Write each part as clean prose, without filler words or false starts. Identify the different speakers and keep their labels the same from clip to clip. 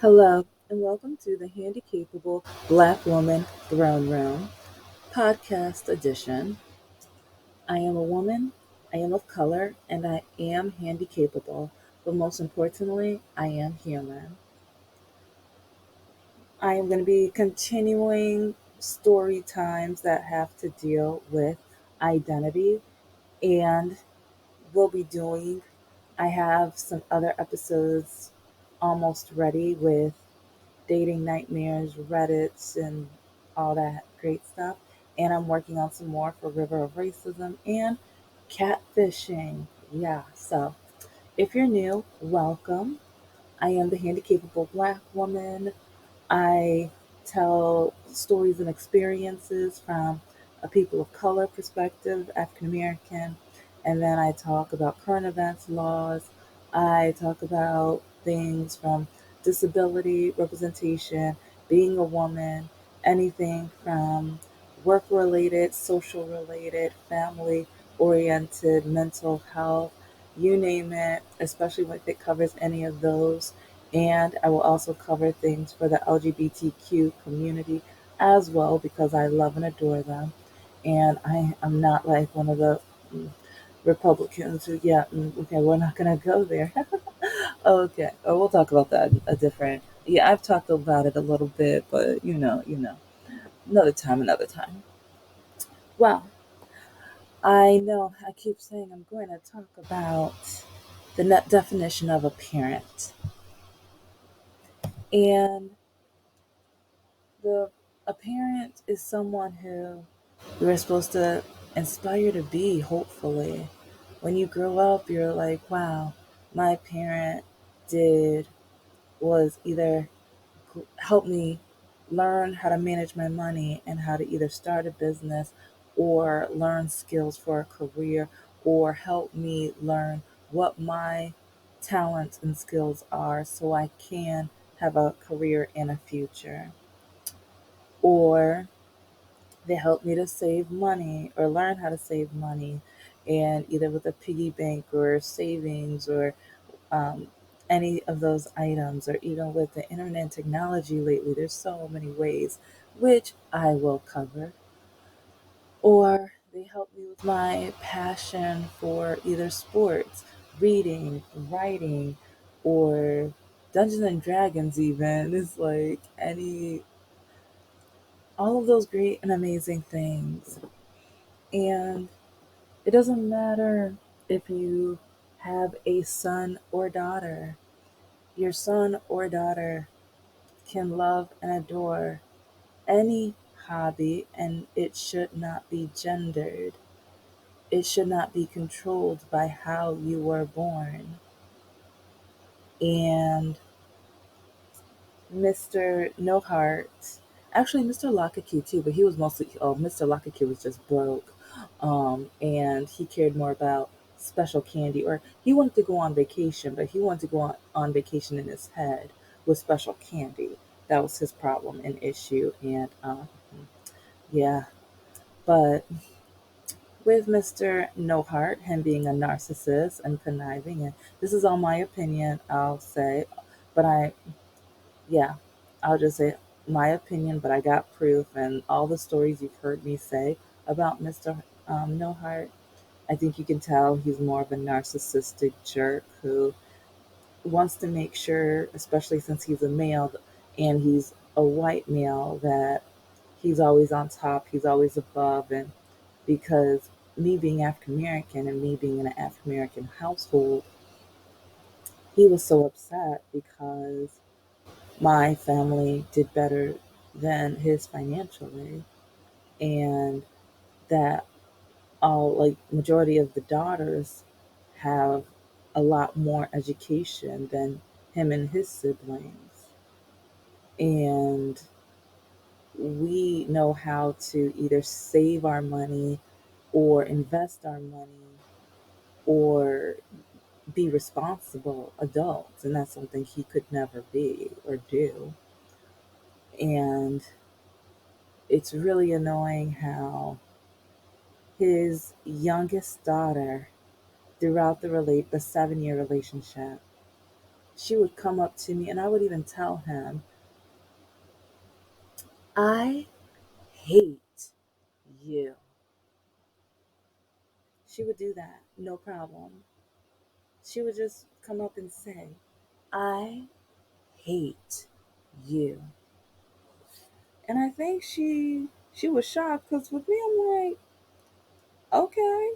Speaker 1: Hello, and welcome to the Handicapable Black Woman Throne Room podcast edition. I am a woman, I am of color, and I am handicapable, but most importantly, I am human. I am going to be continuing story times that have to deal with identity, and we'll be doing, I have some other episodes almost ready with dating nightmares, Reddits, and all that great stuff. And I'm working on some more for River of Racism and catfishing. Yeah, so if you're new, welcome. I am the handicapable Black woman. I tell stories and experiences from a people of color perspective, African American, and then I talk about current events, laws. I talk about things from disability representation, being a woman, anything from work related, social related, family oriented, mental health, you name it, especially when it covers any of those. And I will also cover things for the LGBTQ community as well because I love and adore them. And I am not like one of the Republicans who, yeah, okay, we're not going to go there. Okay, we'll talk about that a different. Yeah, I've talked about it a little bit, but another time, another time. Well, I know I keep saying I'm going to talk about the net definition of a parent. And the a parent is someone who you're supposed to inspire to be, hopefully. When you grow up, you're like, wow, my parent did was either help me learn how to manage my money and how to either start a business or learn skills for a career or help me learn what my talents and skills are so I can have a career and a future. Or they help me to save money or learn how to save money, and either with a piggy bank or savings or um, any of those items, or even with the internet and technology lately, there's so many ways which I will cover. Or they help me with my passion for either sports, reading, writing, or Dungeons and Dragons, even. It's like any, all of those great and amazing things. And it doesn't matter if you have a son or daughter. Your son or daughter can love and adore any hobby, and it should not be gendered. It should not be controlled by how you were born. And Mr. No Heart, actually Mr. Lockacue too, but he was mostly, oh, Mr. Lockacue was just broke. And he cared more about special candy, or he wanted to go on vacation, but he wanted to go on vacation in his head with special candy. That was his problem and issue. And yeah, but with Mr. No Heart, him being a narcissist and conniving, and this is all my opinion, I'll say, but yeah, I'll just say my opinion, but I got proof, and all the stories you've heard me say about Mr. No Heart, I think you can tell he's more of a narcissistic jerk who wants to make sure, especially since he's a male and he's a white male, that he's always on top, he's always above. And because me being African American and me being in an African American household, he was so upset because my family did better than his financially, and that all, like, majority of the daughters have a lot more education than him and his siblings, and we know how to either save our money or invest our money or be responsible adults, and that's something he could never be or do. And it's really annoying how his youngest daughter, throughout the 7-year relationship, she would come up to me and I would even tell him, I hate you. She would do that, no problem. She would just come up and say, I hate you. And I think she was shocked because with me, I'm like, okay,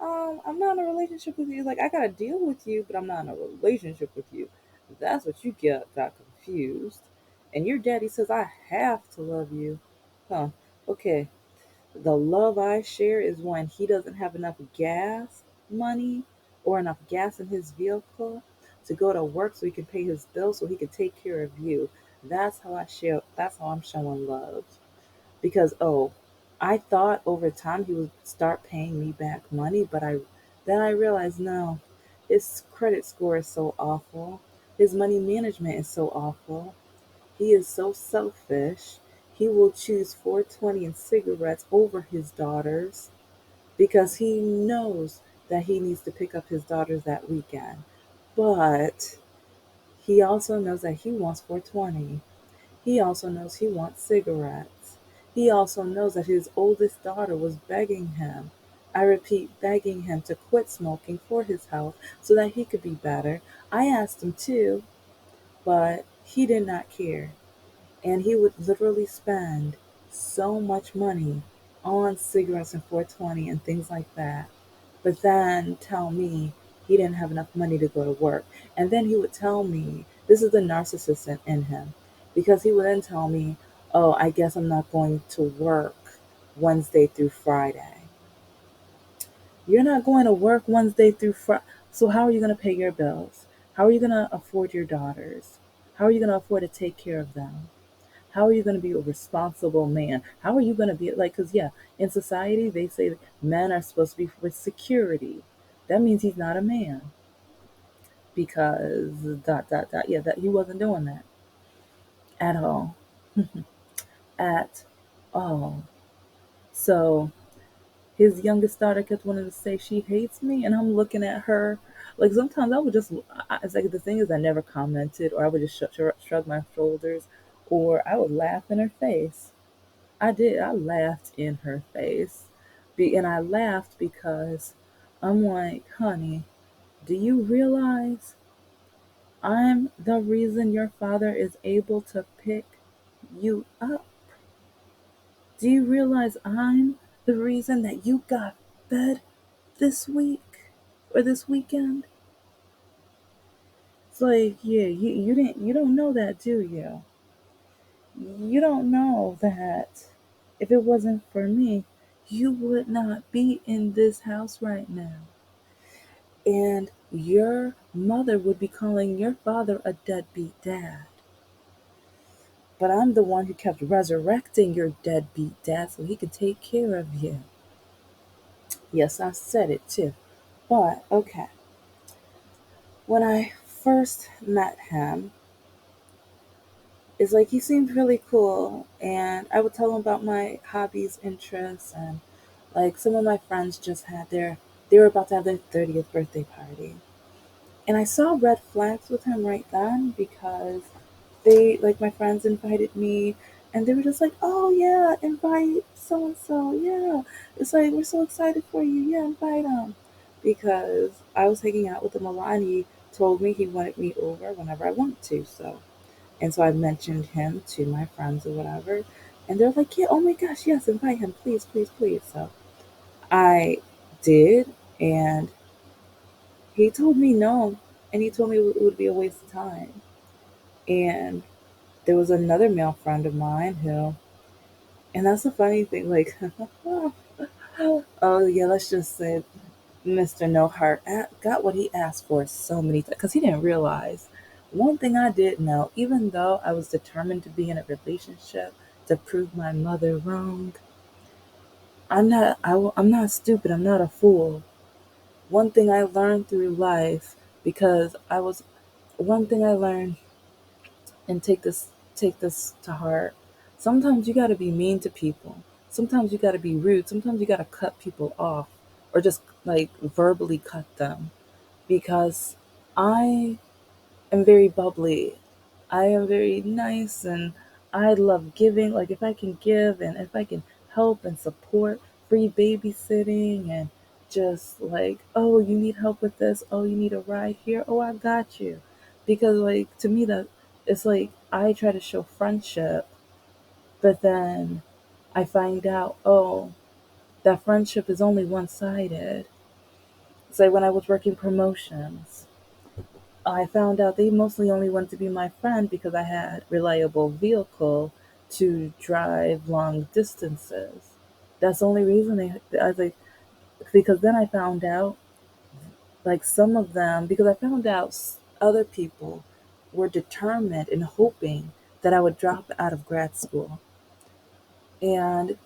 Speaker 1: I'm not in a relationship with you. Like I gotta deal with you, but I'm not in a relationship with you. That's what you got confused. And your daddy says I have to love you. Huh. Okay. The love I share is when he doesn't have enough gas money or enough gas in his vehicle to go to work so he can pay his bills so he can take care of you. That's how I'm showing love. Because I thought over time he would start paying me back money, but I realized no. His credit score is so awful. His money management is so awful. He is so selfish. He will choose 420 and cigarettes over his daughters because he knows that he needs to pick up his daughters that weekend. But he also knows that he wants 420. He also knows he wants cigarettes. He also knows that his oldest daughter was begging him, I repeat, begging him to quit smoking for his health so that he could be better. I asked him to, but he did not care. And he would literally spend so much money on cigarettes and 420 and things like that, but then tell me he didn't have enough money to go to work. And then he would tell me, this is the narcissist in him, because he would then tell me, oh, I guess I'm not going to work Wednesday through Friday. You're not going to work Wednesday through Friday. So how are you going to pay your bills? How are you going to afford your daughters? How are you going to afford to take care of them? How are you going to be a responsible man? How are you going to be like, because, yeah, in society, they say that men are supposed to be with security. That means he's not a man because dot, dot, dot. Yeah, that he wasn't doing that at all. At all. So his youngest daughter kept wanting to say she hates me, and I'm looking at her. Like sometimes I would just, it's like the thing is, I never commented, or I would just shrug my shoulders, or I would laugh in her face. I did. I laughed in her face. And I laughed because I'm like, honey, do you realize I'm the reason your father is able to pick you up? Do you realize I'm the reason that you got fed this week or this weekend? It's like, yeah, you don't know that, do you? You don't know that if it wasn't for me, you would not be in this house right now. And your mother would be calling your father a deadbeat dad. But I'm the one who kept resurrecting your deadbeat dad so he could take care of you. Yes, I said it too. But, okay. When I first met him, it's like he seemed really cool. And I would tell him about my hobbies, interests, and like some of my friends just they were about to have their 30th birthday party. And I saw red flags with him right then because like my friends invited me and they were just like, oh yeah, invite so and so. Yeah. It's like, we're so excited for you. Yeah, invite him. Because I was hanging out with him a lot and he told me he wanted me over whenever I want to. And so I mentioned him to my friends or whatever. And they're like, yeah, oh my gosh, yes, invite him, please, please, please. So I did. And he told me no. And he told me it would be a waste of time. And there was another male friend of mine who, and that's the funny thing, like, oh yeah, let's just say Mr. No Heart got what he asked for so many times because he didn't realize. One thing I did know, even though I was determined to be in a relationship to prove my mother wrong, I'm not stupid. I'm not a fool. One thing I learned through life because I was one thing I learned and take this to heart. Sometimes you got to be mean to people. Sometimes you got to be rude. Sometimes you got to cut people off or just like verbally cut them because I am very bubbly. I am very nice and I love giving. Like if I can give and if I can help and support free babysitting and just like, oh, you need help with this. Oh, you need a ride here. Oh, I got you. Because like to me that it's like I try to show friendship, but then I find out, oh, that friendship is only one sided. It's like when I was working promotions. I found out they mostly only wanted to be my friend because I had reliable vehicle to drive long distances. That's the only reason I was like, because then I found out, like some of them, because I found out other people were determined and hoping that I would drop out of grad school. And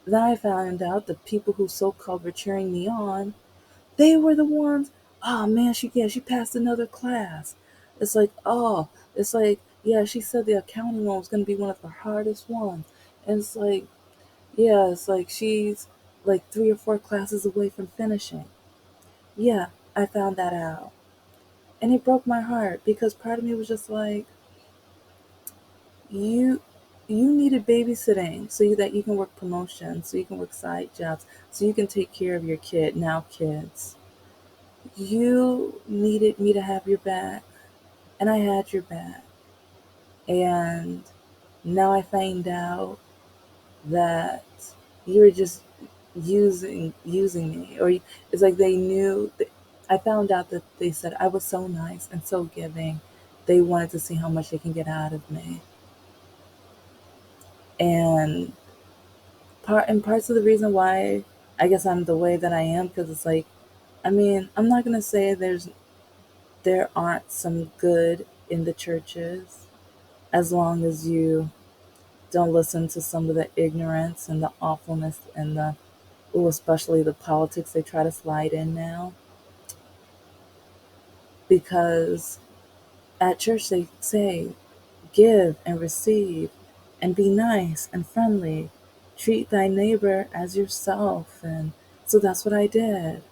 Speaker 1: then I found out the people who so-called were cheering me on, they were the ones, oh man, she passed another class. It's like, oh, it's like, yeah, she said the accounting one was gonna be one of the hardest ones. And it's like, yeah, it's like she's like 3 or 4 classes away from finishing. Yeah, I found that out. And it broke my heart because part of me was just like, you you needed babysitting so that you can work promotions, so you can work side jobs, so you can take care of your kid, now kids. You needed me to have your back, and I had your back. And now I find out that you were just using me, or it's like they knew. I found out that they said I was so nice and so giving. They wanted to see how much they can get out of me, and parts of the reason why I guess I'm the way that I am because it's like, I mean, I'm not gonna say there aren't some good in the churches as long as you don't listen to some of the ignorance and the awfulness and the, oh, especially the politics they try to slide in now. Because at church they say, give and receive and be nice and friendly. Treat thy neighbor as yourself. And so that's what I did.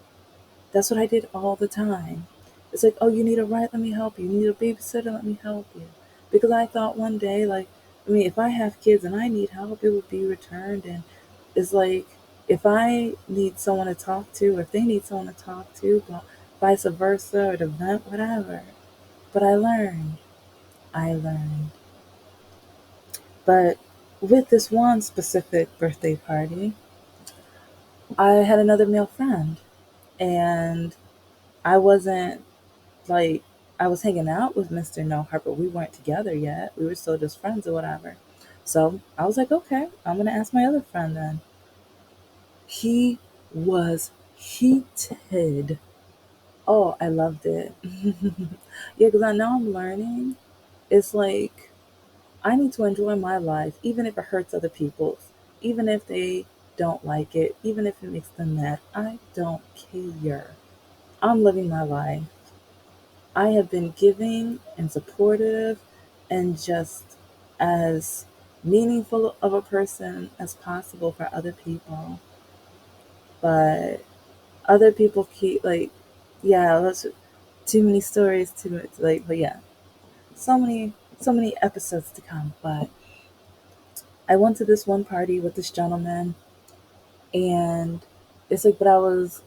Speaker 1: That's what I did all the time. It's like, oh, you need a ride? Let me help you. You need a babysitter? Let me help you. Because I thought one day, like, I mean, if I have kids and I need help, it would be returned. And it's like, if I need someone to talk to, or if they need someone to talk to, but vice versa, or to vent, whatever. But I learned. I learned. But with this one specific birthday party, I had another male friend. And I wasn't like I was hanging out with Mr. No Heart, but we weren't together yet. We were still just friends or whatever. So I was like, okay, I'm gonna ask my other friend then. He was heated. Oh, I loved it. Yeah, because I know I'm learning. It's like I need to enjoy my life, even if it hurts other people's, even if they don't like it, even if it makes them mad. I don't care. I'm living my life. I have been giving and supportive and just as meaningful of a person as possible for other people. But other people keep like, yeah, that's too many stories, too much like, but yeah, so many episodes to come. But I went to this one party with this gentleman, and it's like, but I was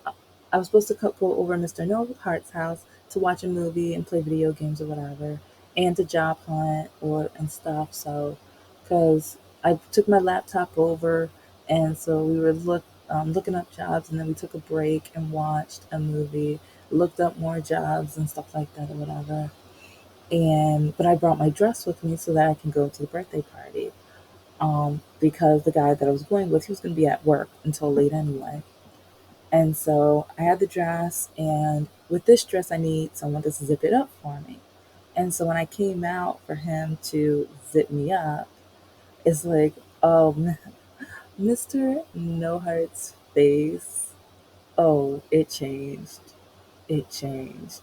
Speaker 1: supposed to go over Mr. No Hart's house to watch a movie and play video games or whatever, and to job hunt or and stuff. So, because I took my laptop over, and so we were looking up jobs, and then we took a break and watched a movie, looked up more jobs and stuff like that or whatever. And but I brought my dress with me so that I can go to the birthday party. Because the guy that I was going with, he was going to be at work until late anyway. And so I had the dress, and with this dress, I need someone to zip it up for me. And so when I came out for him to zip me up, it's like, oh, Mr. No Heart's face. Oh, it changed. It changed.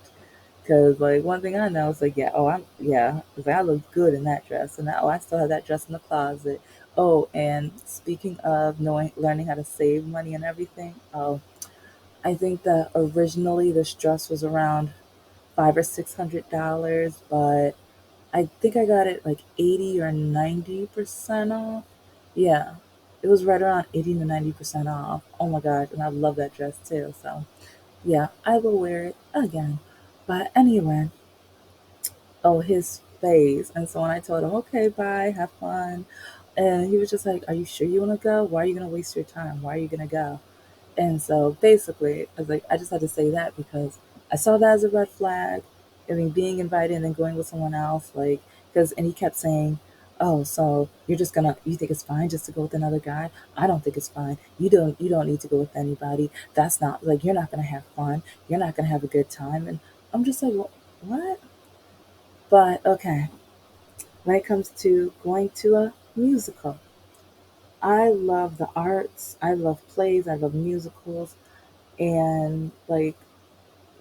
Speaker 1: Because, like, one thing I know is, like, yeah, oh, yeah, 'cause I look good in that dress. And oh, I still have that dress in the closet. Oh, and speaking of learning how to save money and everything, oh, I think that originally this dress was around $500 or $600, but I think I got it like 80 or 90% off. Yeah, it was right around 80 to 90% off. Oh my god, and I love that dress too. So yeah, I will wear it again. But anyway, oh, his face. And so when I told him, okay, bye, have fun, and he was just like, are you sure you want to go? Why are you going to waste your time? Why are you going to go? And so basically, I was like, I just had to say that because I saw that as a red flag. I mean, being invited and then going with someone else, like, because, and he kept saying, oh, so you think it's fine just to go with another guy? I don't think it's fine. You don't need to go with anybody. That's not, like, you're not going to have fun. You're not going to have a good time. And I'm just like, what? But okay, when it comes to going to a musical, I love the arts. I love plays. I love musicals and like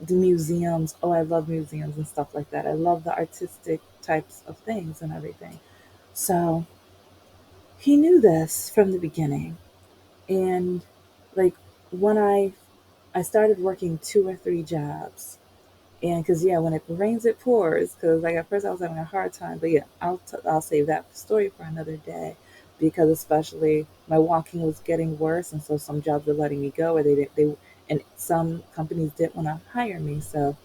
Speaker 1: the museums. Oh, I love museums and stuff like that. I love the artistic types of things and everything. So he knew this from the beginning. And like when I started working 2 or 3 jobs. And because yeah, when it rains, it pours. Because like at first I was having a hard time, but yeah, I'll save that story for another day. Because especially my walking was getting worse, and so some jobs were letting me go, or and some companies didn't want to hire me. So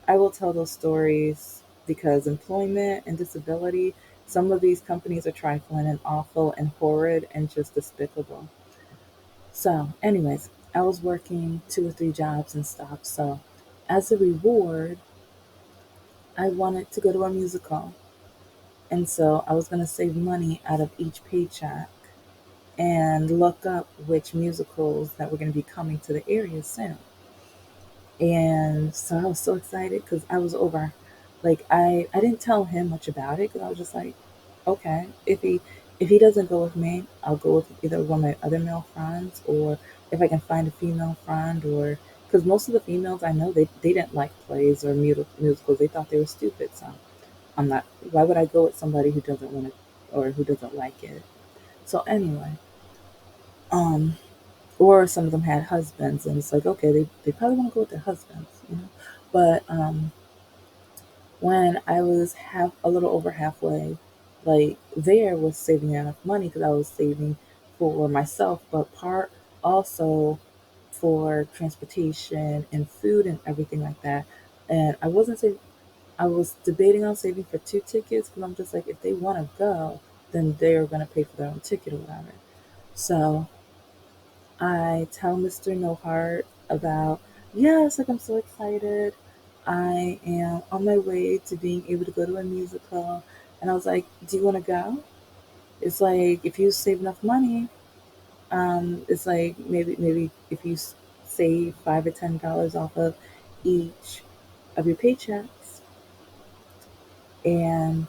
Speaker 1: I will tell those stories because employment and disability, some of these companies are trifling and awful and horrid and just despicable. So, anyways, I was working 2 or 3 jobs and stuff. So, as a reward, I wanted to go to a musical. And so I was going to save money out of each paycheck and look up which musicals that were going to be coming to the area soon. And so I was so excited because I was over. Like I didn't tell him much about it because I was just like, okay, if he doesn't go with me, I'll go with either one of my other male friends or if I can find a female friend or because most of the females I know they didn't like plays or musicals. They thought they were stupid. So I'm not. Why would I go with somebody who doesn't want to or who doesn't like it? So anyway, um, or some of them had husbands, and it's like okay, they probably want to go with their husbands, you know. But when I was a little over halfway, like there was saving enough money because I was saving for myself, but part also for transportation and food and everything like that. And I wasn't saving. I was debating on saving for 2 tickets because I'm just like, if they want to go, then they're going to pay for their own ticket or whatever. So I tell Mr. No Heart about, yes, like I'm so excited. I am on my way to being able to go to a musical. And I was like, do you want to go? It's like, if you save enough money, it's like maybe if you save $5 or $10 off of each of your paychecks, and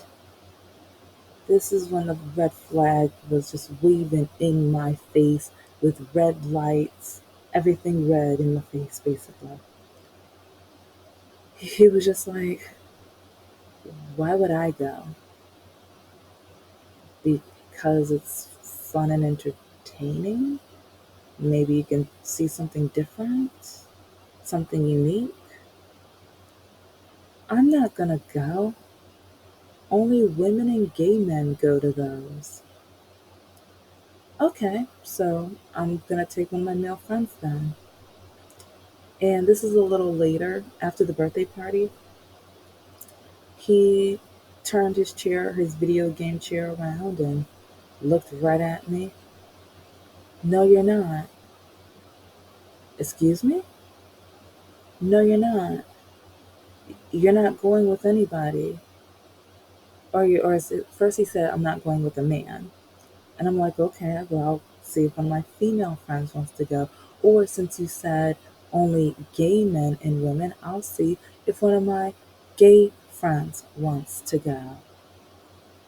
Speaker 1: this is when the red flag was just waving in my face with red lights, everything red in my face, basically. He was just like, why would I go? Because it's fun and entertaining? Maybe you can see something different, something unique. I'm not gonna go. Only women and gay men go to those. Okay, so I'm gonna take one of my male friends then. And this is a little later after the birthday party. He turned his video game chair around and looked right at me. No, you're not. Excuse me? No, you're not. You're not going with anybody. First he said, I'm not going with a man. And I'm like, okay, well, I'll see if one of my female friends wants to go. Or since you said only gay men and women, I'll see if one of my gay friends wants to go.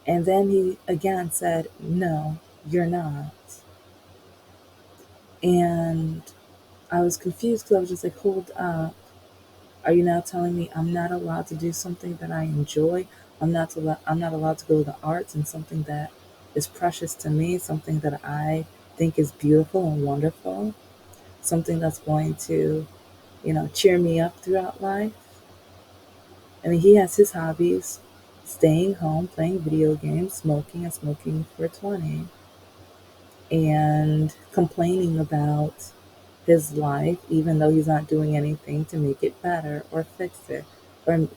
Speaker 1: And then he again said, no, you're not. And I was confused because I was just like, hold up. Are you now telling me I'm not allowed to do something that I enjoy? I'm not allowed to go to the arts and something that is precious to me, something that I think is beautiful and wonderful, something that's going to, cheer me up throughout life. I mean, he has his hobbies: staying home, playing video games, smoking, and smoking for 20, and complaining about his life, even though he's not doing anything to make it better or fix it. Or,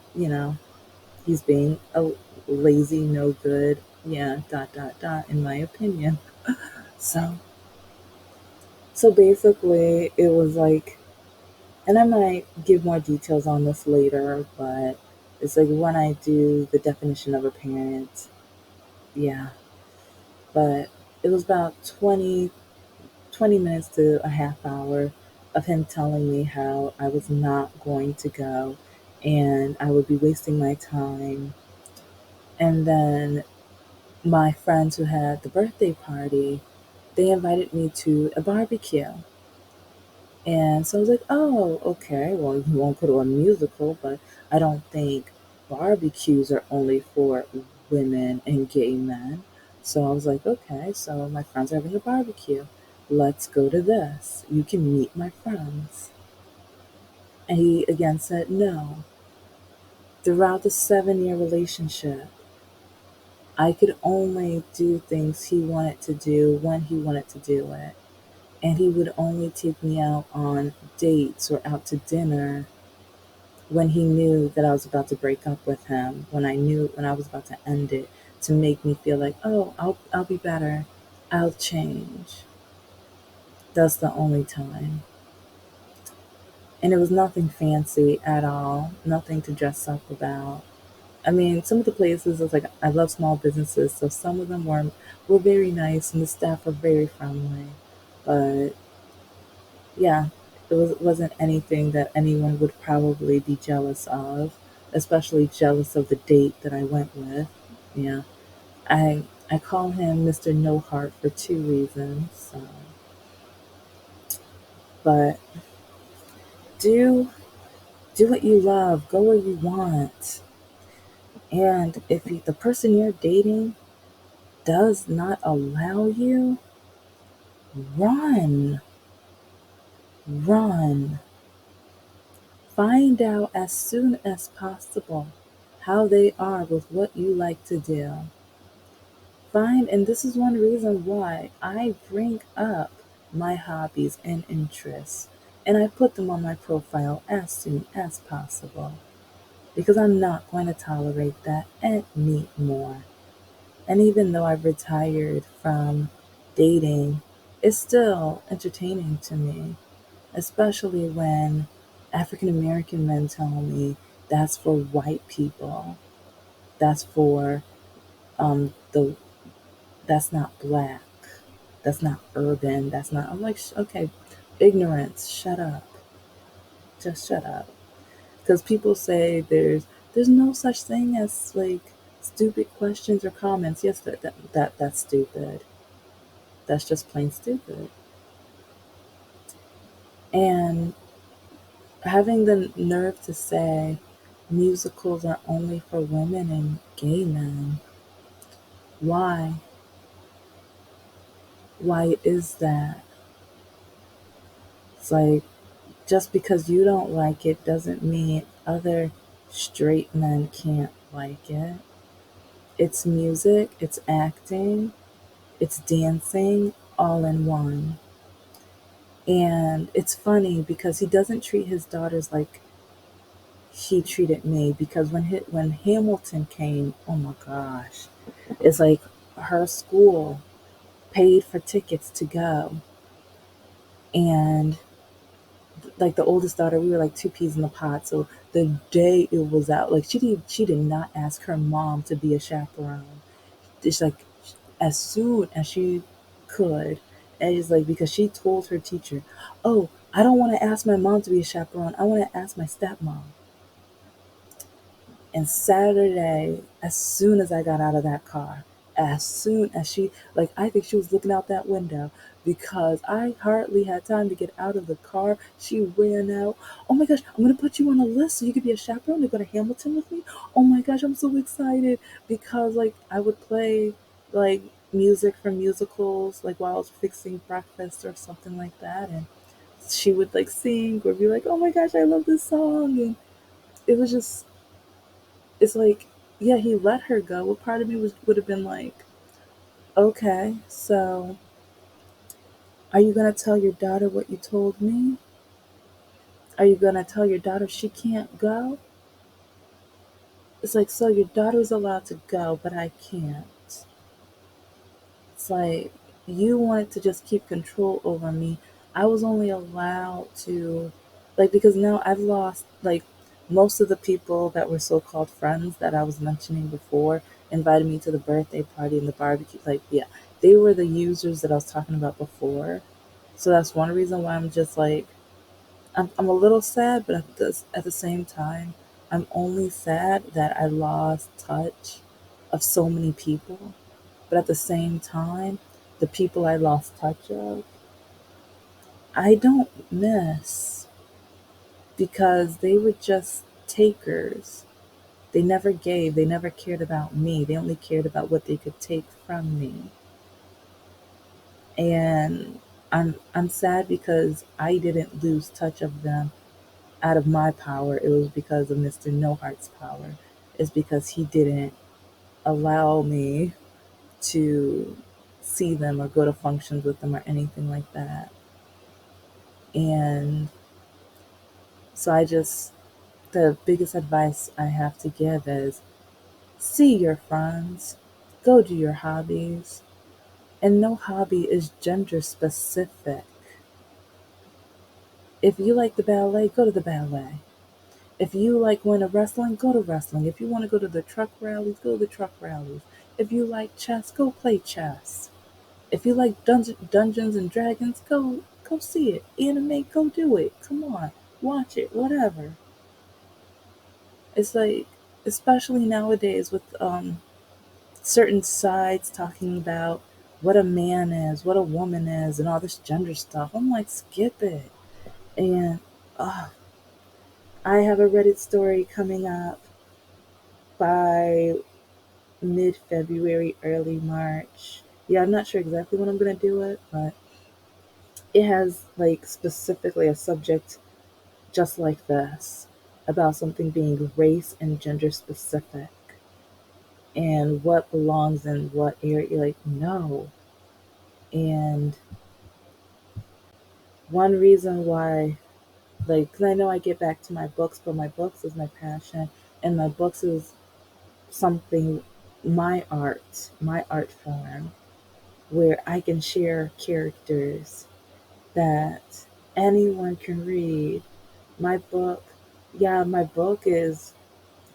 Speaker 1: he's being a lazy, no good, yeah, dot, dot, dot, in my opinion. So, so basically, it was like, and I might give more details on this later, but it's like when I do the definition of a parent, yeah, but it was about 20 minutes to a half hour of him telling me how I was not going to go and I would be wasting my time. And then my friends who had the birthday party, they invited me to a barbecue. And so I was like, oh, okay, well, you won't put on a musical, but I don't think barbecues are only for women and gay men. So I was like, okay, so my friends are having a barbecue. Let's go to this. You can meet my friends. And he again said no. Throughout the 7-year relationship, I could only do things he wanted to do when he wanted to do it. And he would only take me out on dates or out to dinner when he knew that I was about to break up with him, when I was about to end it, to make me feel like, oh, I'll be better. I'll change. That's the only time. And it was nothing fancy at all, nothing to dress up about. I mean, some of the places, it's like I love small businesses, so some of them were very nice and the staff were very friendly. But yeah, wasn't anything that anyone would probably be jealous of, especially jealous of the date that I went with. Yeah, I call him Mr. No Heart for two reasons. So, but do do what you love, go where you want, and if the person you're dating does not allow you, run, run. Find out as soon as possible how they are with what you like to do. Find, and this is one reason why I bring up my hobbies and interests and I put them on my profile as soon as possible because I'm not going to tolerate that anymore. And even though I've retired from dating, it's still entertaining to me, especially when African American men tell me that's for white people. That's for the that's not black. That's not urban. That's not. I'm like, okay, ignorance. Shut up. Just shut up. Because people say there's no such thing as like stupid questions or comments. Yes, that's stupid. That's just plain stupid. And having the nerve to say musicals are only for women and gay men. Why? Why is that? It's like just because you don't like it doesn't mean other straight men can't like it. It's music, it's acting, it's dancing all in one. And it's funny because he doesn't treat his daughters like he treated me because when Hamilton came, oh my gosh, it's like her school paid for tickets to go, and like the oldest daughter, we were like two peas in the pot. So the day it was out, like she did not ask her mom to be a chaperone. Just like as soon as she could, and it's like because she told her teacher, "Oh, I don't want to ask my mom to be a chaperone. I want to ask my stepmom." And Saturday, as soon as I got out of that car, as soon as I think she was looking out that window because I hardly had time to get out of the car. She ran out. Oh my gosh, I'm going to put you on a list so you could be a chaperone to go to Hamilton with me. Oh my gosh, I'm so excited because like I would play like music from musicals like while I was fixing breakfast or something like that. And she would like sing or be like, oh my gosh, I love this song. And it was just It's like, yeah, he let her go. What part of me would have been like, okay, so are you gonna tell your daughter what you told me? Are you gonna tell your daughter she can't go? It's like, so your daughter's allowed to go, but I can't. It's like you wanted to just keep control over me. I was only allowed to, like, because now I've lost, like, most of the people that were so called friends that I was mentioning before invited me to the birthday party and the barbecue. Like, yeah, they were the users that I was talking about before. So that's one reason why I'm just like, I'm a little sad, but at the same time, I'm only sad that I lost touch of so many people. But at the same time, the people I lost touch of, I don't miss because they were just takers. They never gave, they never cared about me. They only cared about what they could take from me. And I'm sad because I didn't lose touch of them out of my power. It was because of Mr. No Heart's power. It's because he didn't allow me to see them or go to functions with them or anything like that. And so the biggest advice I have to give is see your friends, go do your hobbies, and no hobby is gender specific. If you like the ballet, go to the ballet. If you like going to wrestling, go to wrestling. If you want to go to the truck rallies, go to the truck rallies. If you like chess, go play chess. If you like Dungeons and Dragons, go see it. Anime, go do it. Come on, watch it. Whatever. It's like, especially nowadays with certain sides talking about what a man is, what a woman is, and all this gender stuff. I'm like, skip it. And uh, I have a Reddit story coming up by mid February, early March. Yeah, I'm not sure exactly when I'm gonna do it, but it has like specifically a subject just like this about something being race and gender specific and what belongs in what area. You're like, no. And one reason why, like, 'cause I know I get back to my books, but my books is my passion, and my books is something, my art form, where I can share characters that anyone can read. My book, yeah, my book is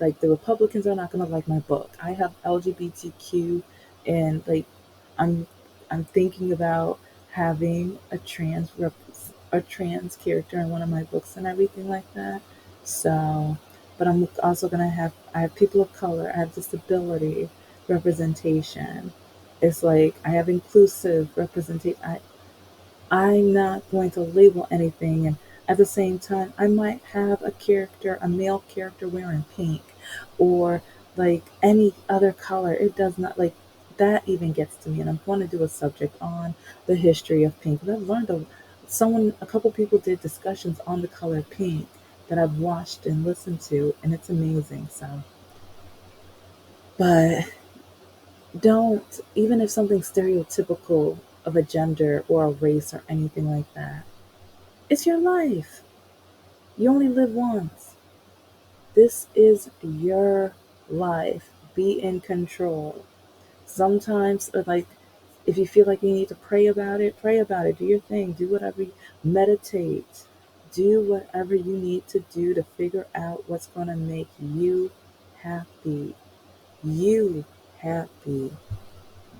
Speaker 1: like the Republicans are not gonna like my book. I have LGBTQ, and like I'm I'm thinking about having a trans character in one of my books and everything like that. So, but I'm also gonna have I have people of color. I have disability representation. It's like I have inclusive representation. I'm not going to label anything. And at the same time, I might have a male character wearing pink or like any other color. It does not like that even gets to me. And I'm going to do a subject on the history of pink. And I've learned a couple people did discussions on the color pink that I've watched and listened to, and it's amazing. So, but don't, even if something's stereotypical of a gender or a race or anything like that, it's your life. You only live once. This is your life. Be in control. Sometimes, like, if you feel like you need to pray about it, pray about it. Do your thing. Do whatever. Meditate. Do whatever you need to do to figure out what's going to make you happy. You happy.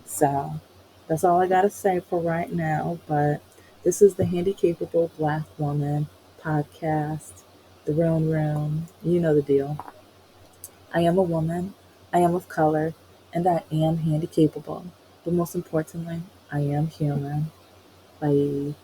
Speaker 1: So, that's all I got to say for right now. But this is the Handicapable Black Woman podcast, the Room. You know the deal. I am a woman, I am of color, and I am handicapable. But most importantly, I am human. Bye.